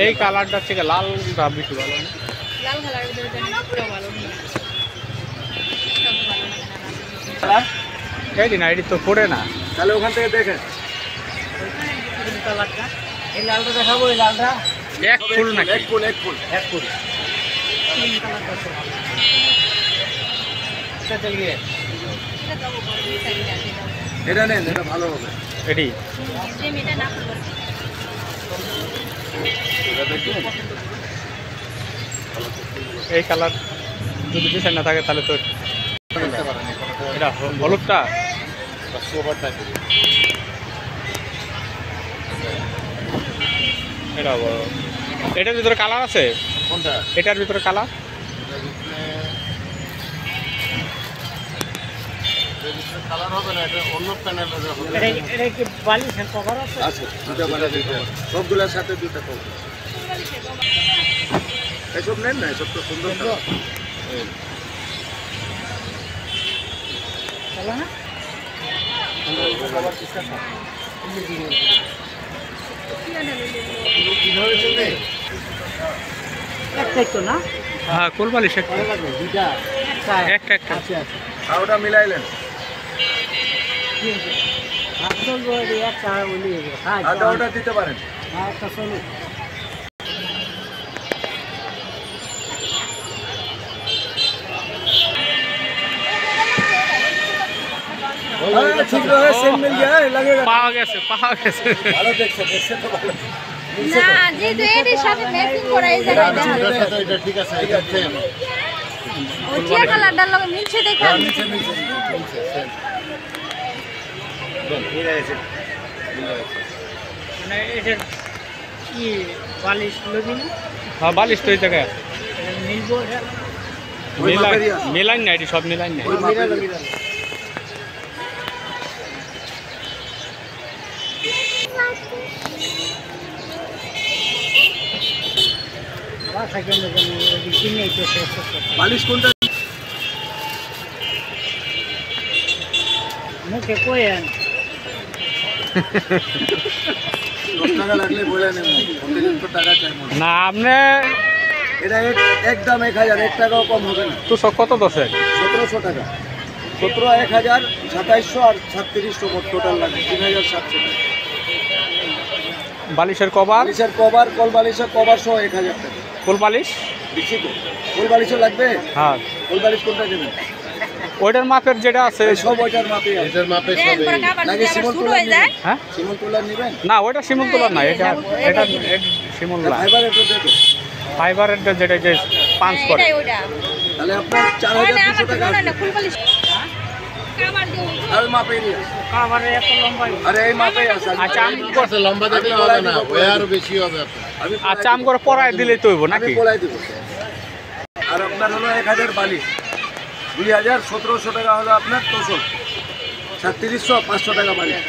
এই কালারটা থেকে লালটা বেশি ভালো না? লাল কালারের ভিতরে ভালো এই দিন আইডি তো পড়ে না। তাহলে ওখান থেকে দেখেন কালারটা। এই লালটা দেখাবো। এই লালটা এক ফুল নাকি? এক ফুল এক ফুল এক ফুল। গ্রিন কালারটা আছে ভালো। এটা চলিয়ে এটা দাও এই সাইডে আছে দাও। এটা নেন, এটা ভালো হবে। এটি যে মেটা না করব। এটা দেখুন এই কালার যদি ডিজাইন না থাকে তাহলে তো দেখতে পারেন। এটা হলুদটা সোভার টাইপের। এটা বড়। এটার ভিতরে কালার আছে? কোনটা? এটার ভিতরে কালার কালার হবে না, এটা অন্য প্যানেলের হবে। এটা কি বালিশের কভার আছে? আছে দুটো বালিশ, সবগুলোর সাথে দুটো কভার। এসব নেন না, এসব তো সুন্দর কালার। ভালো না? একটাই তো না? হ্যাঁ কোলবালিশ একটা দুইটা একটা একটা আছে। আর ওটা মিলাইলেন। আচ্ছা ওটা দিতে পারেন। ठीक है, सेम मिल गया है, लगेगा। পাওয়া গেছে ভালো দেখছে তো ভালো। না যে এর সাথে ম্যাচিং করা এই জায়গায় দেখা যায়। এটা ঠিক আছে, এটা সেম। ওই টিয়া কালারটার লগে মিলছে দেখা আর নিচে সেম। ঠিক আছে। মানে এটা কি বালিশ লগি না? হ্যাঁ বালিশ তো এই জায়গায় আছে। মিলবো মিলাইন না এটি সব মিলাইন না। ওই মাপের লগি না। বালিশ কোনটা? মুখে কয়েন 10 টাকা লাগলে বলে নেব, অতিরিক্ত টাকা চাই না। না আপনি এটা একদম 1000, 1 টাকাও কম হবে না। তো কত দশের? 1700 টাকা। 17, 1000, 2700 আর 3700 মোট টোটাল লাগে 3700 টাকা। বালিশের কভার, বালিশের কভার, কল বালিশের কভার সহ 1000 টাকা। কোল বালিশ বেশি তো। কল বালিশও লাগবে? হ্যাঁ কল বালিশ কোনটা দেবেন? ওইটার মাপের যেটা আছে সব ওইটার মাপে আছে। এটার মাপে সব নাকি সিমন তুলা যায়? হ্যাঁ সিমন তুলা নেবেন? না ওইটা শিমুল তোলার না, এটা এটা শিমুল না, ফাইবার একটু দেখো। ফাইবারের যেটা যে পাঁচ করে। তাহলে আপনার 4200 টাকা আছে। আর মাপে নিয়ে কাভারে এত লম্বা আরে এই মাপে আছে। আচ্ছা আমি করতে লম্বা দেখলে হবে না, ওই আরো বেশি হবে আপনার। আচ্ছা আম করে পরায় দিলেই তো হইব আমি নাকি? বলাই দেব। আর আপনার হলো 1000 বালিশ, 2000, 1700 টাকা হলো আপনার তোষক, 3700, 500 টাকা বালিশ।